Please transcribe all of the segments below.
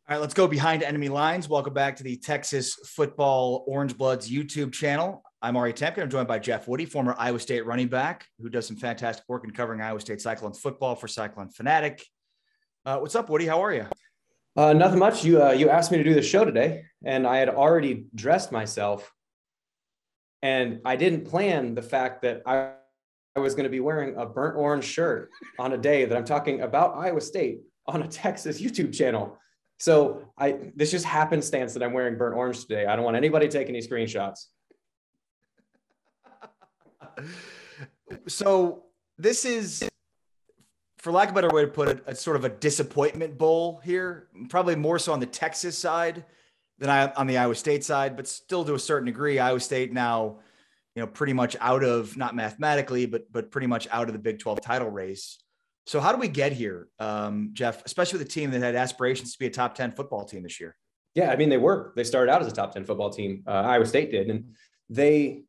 All right, let's go behind enemy lines. Welcome back to the Texas Football Orange Bloods YouTube channel. I'm Ari Temkin. I'm joined by Jeff Woddy, former Iowa State running back, who does some fantastic work in covering Iowa State Cyclones football for Cyclone Fanatic. What's up, Woddy? How are you? Nothing much. You asked me to do the show today, and I had already dressed myself, and I didn't plan the fact that I was going to be wearing a burnt orange shirt on a day that I'm talking about Iowa State on a Texas YouTube channel. So this just happenstance that I'm wearing burnt orange today. I don't want anybody taking any screenshots. So this is, for lack of a better way to put it, a sort of a disappointment bowl here, probably more so on the Texas side than on the Iowa State side, but still to a certain degree. Iowa State now, pretty much out of, not mathematically, but pretty much out of the Big 12 title race. So how do we get here, Jeff, especially with a team that had aspirations to be a top 10 football team this year? Yeah, I mean, they started out as a top 10 football team. Iowa State did. And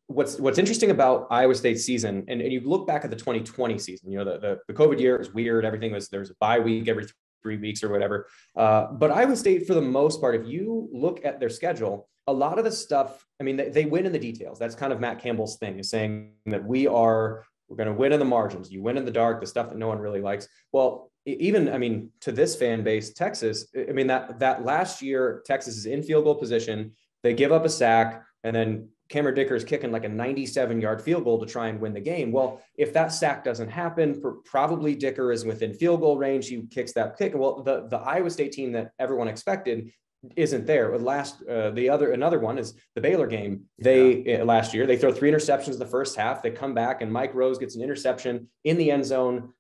what's interesting about Iowa State's season, and you look back at the 2020 season, the COVID year was weird. Everything there was a bye week every 3 weeks or whatever. But Iowa State, for the most part, if you look at their schedule, a lot of the stuff, I mean, they win in the details. That's kind of Matt Campbell's thing, is saying that we're going to win in the margins. You win in the dark, the stuff that no one really likes. Well, even, to this fan base, Texas, that last year, Texas is in field goal position. They give up a sack, and then Cameron Dicker is kicking like a 97-yard field goal to try and win the game. Well, if that sack doesn't happen, probably Dicker is within field goal range. He kicks that kick. Well, the Iowa State team that everyone expected isn't there. Another one is the Baylor game. Last year, they throw 3 interceptions in the first half. They come back and Mike Rose gets an interception in the end zone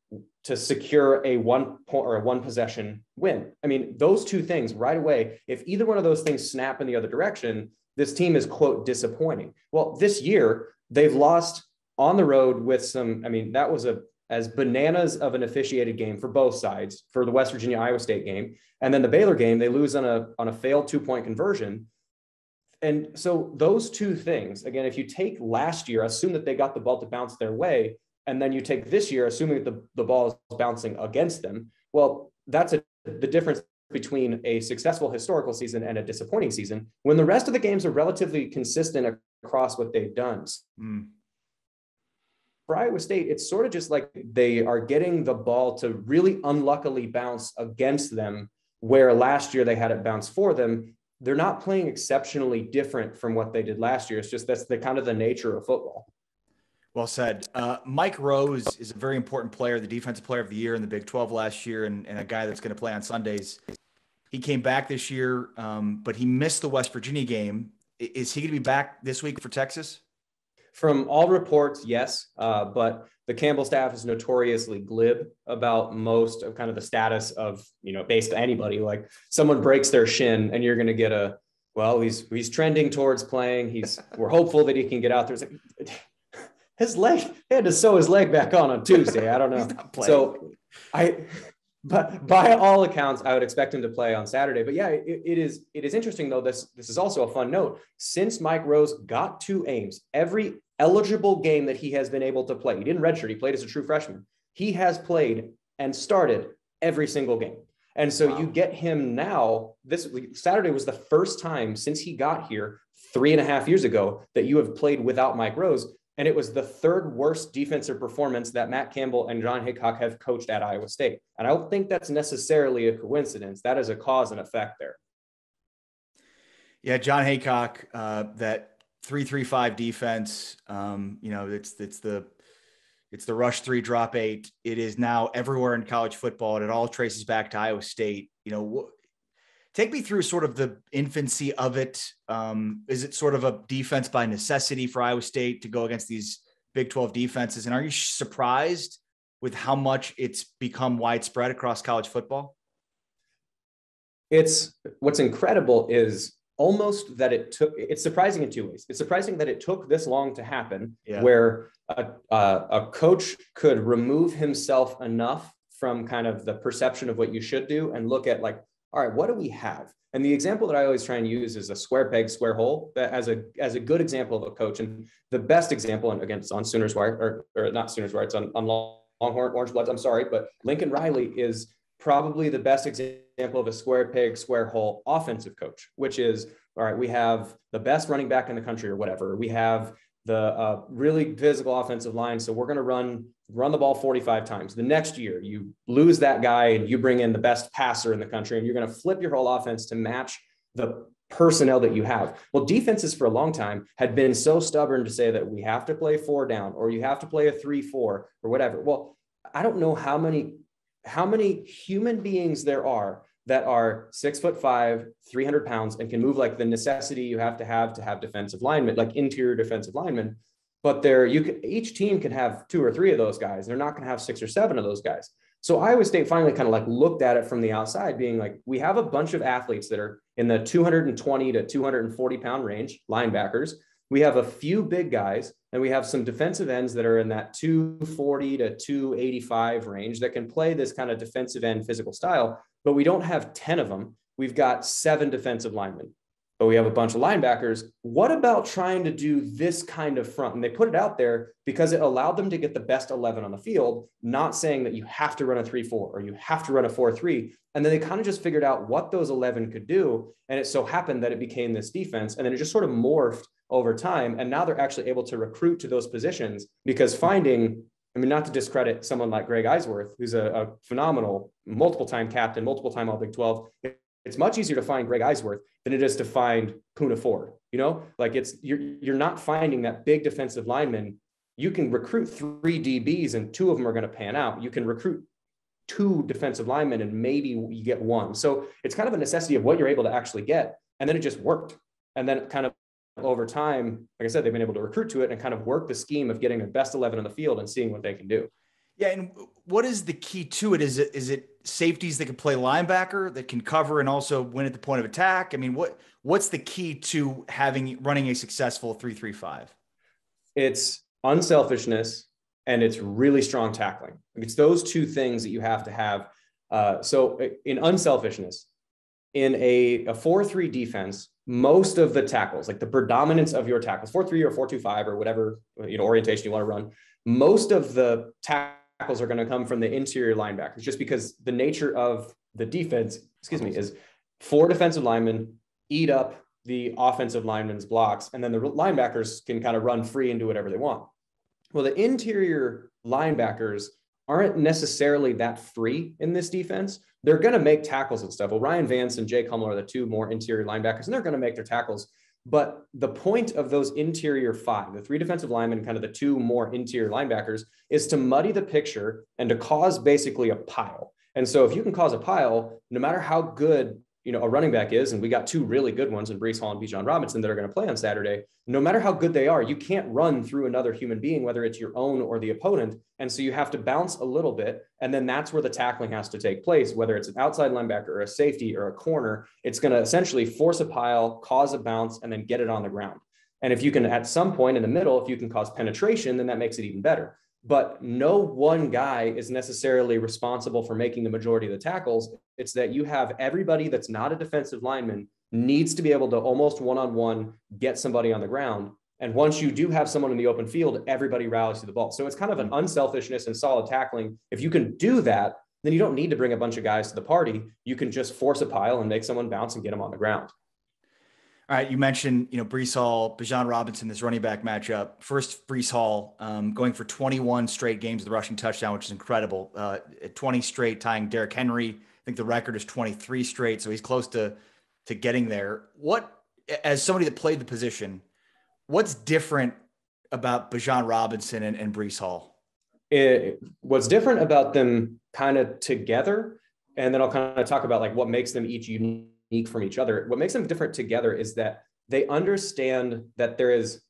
to secure a one possession win. I mean, those two things right away, if either one of those things snap in the other direction, this team is, quote, disappointing. Well, this year they've lost on the road with that was as bananas of an officiated game for both sides, for the West Virginia Iowa State game. And then the Baylor game, they lose on a failed 2-point conversion. And so those two things, again, if you take last year, assume that they got the ball to bounce their way, and then you take this year, assuming that the ball is bouncing against them, well, that's the difference between a successful historical season and a disappointing season, when the rest of the games are relatively consistent across what they've done. For Iowa State, it's sort of just like they are getting the ball to really unluckily bounce against them, where last year they had it bounce for them. They're not playing exceptionally different from what they did last year. It's just that's the kind of the nature of football. Well said. Mike Rose is a very important player, the defensive player of the year in the Big 12 last year, and a guy that's going to play on Sundays. He came back this year, but he missed the West Virginia game. Is he going to be back this week for Texas? From all reports, yes, but the Campbell staff is notoriously glib about most of kind of the status of, based on anybody. Like, someone breaks their shin and you're going to get he's trending towards playing. We're hopeful that he can get out there. It's like, his leg, he had to sew his leg back on Tuesday. I don't know. So but by all accounts, I would expect him to play on Saturday. But yeah, it is interesting though. This is also a fun note. Since Mike Rose got to Ames, every eligible game that he has been able to play, he didn't redshirt, he played as a true freshman. He has played and started every single game. And so You get him now. This Saturday was the first time since he got here 3.5 years ago that you have played without Mike Rose. And it was the third worst defensive performance that Matt Campbell and John Haycock have coached at Iowa State. And I don't think that's necessarily a coincidence. That is a cause and effect there. Yeah, John Haycock, that 3-3-5 defense, it's the rush 3, drop 8. It is now everywhere in college football, and it all traces back to Iowa State. Take me through sort of the infancy of it. Is it sort of a defense by necessity for Iowa State to go against these Big 12 defenses? And are you surprised with how much it's become widespread across college football? What's incredible is almost that it's surprising in 2 ways. It's surprising that it took this long to happen, where a coach could remove himself enough from kind of the perception of what you should do and look at, like, all right, what do we have? And the example that I always try and use is a square peg, square hole, as a good example of a coach. And the best example, and again, it's on Sooners Wire, or not Sooners Wire, it's on Longhorn Orange Bloods. I'm sorry, but Lincoln Riley is probably the best example of a square peg, square hole offensive coach, which is, all right, we have the best running back in the country or whatever. We have the really physical offensive line. So we're going to run the ball 45 times. The next year, you lose that guy and you bring in the best passer in the country, and you're going to flip your whole offense to match the personnel that you have. Well, defenses for a long time had been so stubborn to say that we have to play 4 down, or you have to play a 3-4 or whatever. Well, I don't know how many human beings there are that are 6'5", 300 pounds and can move like the necessity you have to have defensive linemen, like interior defensive linemen. But each team can have 2 or 3 of those guys. They're not going to have 6 or 7 of those guys. So Iowa State finally kind of like looked at it from the outside, being like, we have a bunch of athletes that are in the 220 to 240 pound range, linebackers. We have a few big guys, and we have some defensive ends that are in that 240 to 285 range that can play this kind of defensive end physical style, but we don't have 10 of them. We've got 7 defensive linemen, but we have a bunch of linebackers. What about trying to do this kind of front? And they put it out there because it allowed them to get the best 11 on the field, not saying that you have to run a 3-4 or you have to run a 4-3. And then they kind of just figured out what those 11 could do. And it so happened that it became this defense. And then it just sort of morphed over time. And now they're actually able to recruit to those positions, because not to discredit someone like Greg Eisworth, who's a phenomenal multiple-time captain, multiple-time All Big 12. It's much easier to find Greg Eisworth than it is to find Poona Ford. Like you're not finding that big defensive lineman. You can recruit 3 DBs and 2 of them are going to pan out. You can recruit 2 defensive linemen and maybe you get 1. So it's kind of a necessity of what you're able to actually get. And then it just worked. And then kind of over time, like I said, they've been able to recruit to it and kind of work the scheme of getting the best 11 on the field and seeing what they can do. Yeah. And what is the key to it? Is it safeties that can play linebacker, that can cover and also win at the point of attack? I mean, what's the key to running a successful 3-3-5? It's unselfishness and it's really strong tackling. It's those 2 things that you have to have. So in unselfishness, in a 4-3 defense, most of the tackles, like the predominance of your tackles, 4-3 or 4-2-5 or whatever orientation you want to run, most of the tackles are going to come from the interior linebackers, just because the nature of the defense, is 4 defensive linemen eat up the offensive linemen's blocks, and then the linebackers can kind of run free and do whatever they want. Well, the interior linebackers aren't necessarily that free in this defense. They're going to make tackles and stuff. Well, Ryan Vance and Jay Cumler are the 2 more interior linebackers, and they're going to make their tackles. But the point of those interior 5, the 3 defensive linemen, kind of the 2 more interior linebackers, is to muddy the picture and to cause basically a pile. And so if you can cause a pile, no matter how good a running back is, and we got 2 really good ones in BREECE Hall and Bijan Robinson that are going to play on Saturday, no matter how good they are, you can't run through another human being, whether it's your own or the opponent. And so you have to bounce a little bit. And then that's where the tackling has to take place, whether it's an outside linebacker or a safety or a corner. It's going to essentially force a pile, cause a bounce, and then get it on the ground. And if you can, at some point in the middle, if you can cause penetration, then that makes it even better. But no one guy is necessarily responsible for making the majority of the tackles. It's that you have everybody that's not a defensive lineman needs to be able to almost one-on-one get somebody on the ground. And once you do have someone in the open field, everybody rallies to the ball. So it's kind of an unselfishness and solid tackling. If you can do that, then you don't need to bring a bunch of guys to the party. You can just force a pile and make someone bounce and get them on the ground. All right. You mentioned, BREECE Hall, Bijan Robinson, this running back matchup. First, BREECE Hall going for 21 straight games of the rushing touchdown, which is incredible. 20 straight, tying Derrick Henry. I think the record is 23 straight. So he's close to getting there. As somebody that played the position, what's different about Bijan Robinson and BREECE Hall? What's different about them kind of together, and then I'll kind of talk about like what makes them each unique from each other. What makes them different together is that they understand that there is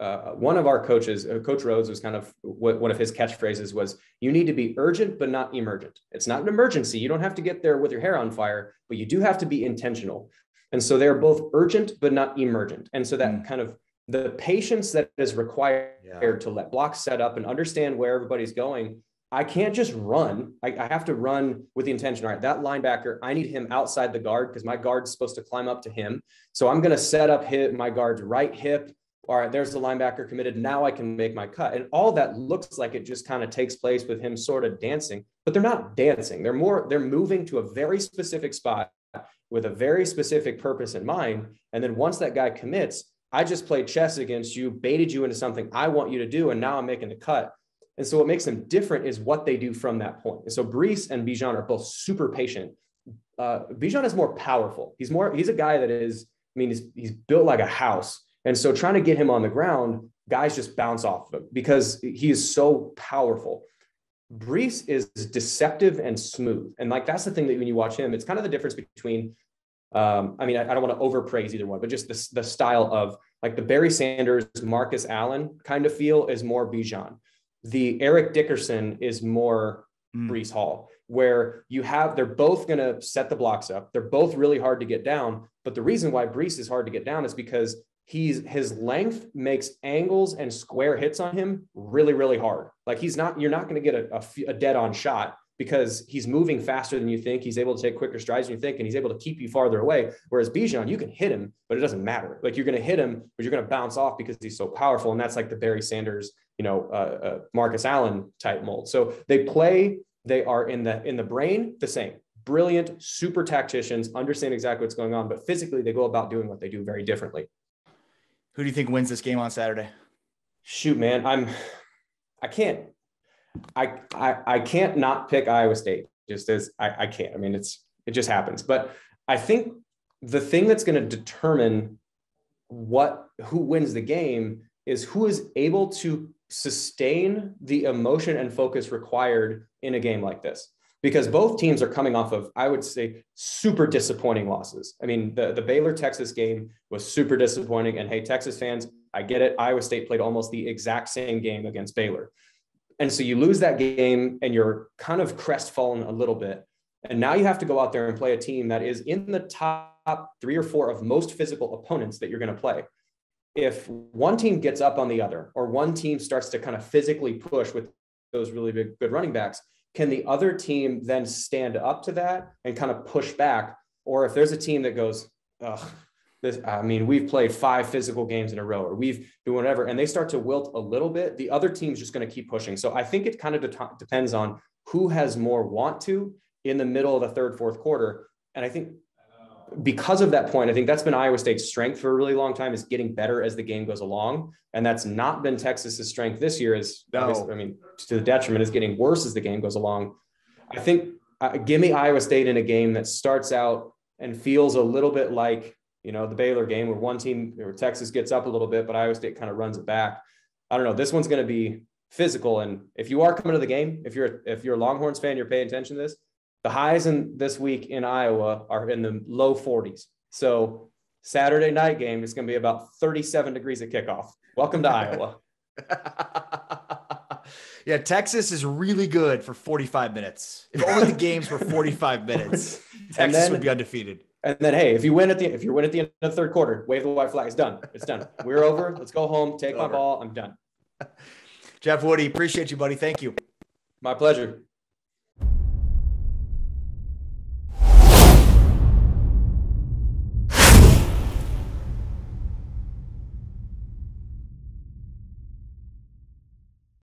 one of our coaches, Coach Rhodes, was kind of one of his catchphrases was, you need to be urgent, but not emergent. It's not an emergency. You don't have to get there with your hair on fire, but you do have to be intentional. And so they're both urgent, but not emergent. And so that kind of the patience that is required to let blocks set up and understand where everybody's going. I can't just run. I have to run with the intention. All right, that linebacker, I need him outside the guard because my guard's supposed to climb up to him. So I'm going to set up my guard's right hip all right, there's the linebacker committed. Now I can make my cut. And all that looks like it just kind of takes place with him sort of dancing, but they're not dancing. They're moving to a very specific spot with a very specific purpose in mind. And then once that guy commits, I just played chess against you, baited you into something I want you to do, and now I'm making the cut. And so what makes them different is what they do from that point. And so BREECE and Bijan are both super patient. Bijan is more powerful. He's a guy that is, I mean, he's built like a house. And so trying to get him on the ground, guys just bounce off of him because he is so powerful. BREECE is deceptive and smooth. And like, that's the thing that when you watch him, it's kind of the difference between, I don't want to overpraise either one, but just the style of like the Barry Sanders, Marcus Allen kind of feel is more Bijan. The Eric Dickerson is more BREECE Hall, where they're both going to set the blocks up. They're both really hard to get down. But the reason why BREECE is hard to get down is because his length makes angles and square hits on him really, really hard. Like you're not going to get a dead on shot because he's moving faster than you think. He's able to take quicker strides than you think, and he's able to keep you farther away. Whereas Bijan, you can hit him, but it doesn't matter. Like you're going to hit him, but you're going to bounce off because he's so powerful. And that's like the Barry Sanders, Marcus Allen type mold. So they are in the brain the same. Brilliant, super tacticians, understand exactly what's going on, but physically they go about doing what they do very differently. Who do you think wins this game on Saturday? Shoot, man, I can't not pick Iowa State just as I can't. I mean, it just happens. But I think the thing that's going to determine who wins the game is who is able to sustain the emotion and focus required in a game like this. Because both teams are coming off of, I would say, super disappointing losses. I mean, the Baylor-Texas game was super disappointing. And hey, Texas fans, I get it. Iowa State played almost the exact same game against Baylor. And so you lose that game and you're kind of crestfallen a little bit. And now you have to go out there and play a team that is in the top 3 or 4 of most physical opponents that you're going to play. If one team gets up on the other, or one team starts to kind of physically push with those really good running backs, can the other team then stand up to that and kind of push back? Or if there's a team that goes, we've played 5 physical games in a row, or we've done whatever, and they start to wilt a little bit, the other team's just going to keep pushing. So I think it kind of depends on who has more want to in the middle of the third, fourth quarter. And I think because of that point, I think that's been Iowa State's strength for a really long time, is getting better as the game goes along. And that's not been Texas's strength this year, to the detriment, is getting worse as the game goes along. I think give me Iowa State in a game that starts out and feels a little bit like, the Baylor game, where Texas gets up a little bit, but Iowa State kind of runs it back. I don't know. This one's going to be physical. And if you are coming to the game, if you're a Longhorns fan, you're paying attention to this, the highs this week in Iowa are in the low 40s. So Saturday night game is going to be about 37 degrees at kickoff. Welcome to Iowa. Yeah, Texas is really good for 45 minutes. If only the games were 45 minutes, Texas would be undefeated. And then, hey, if you win at the end of the third quarter, wave the white flag. It's done. It's done. We're over. Let's go home. Take my ball. I'm done. Jeff Woddy, appreciate you, buddy. Thank you. My pleasure.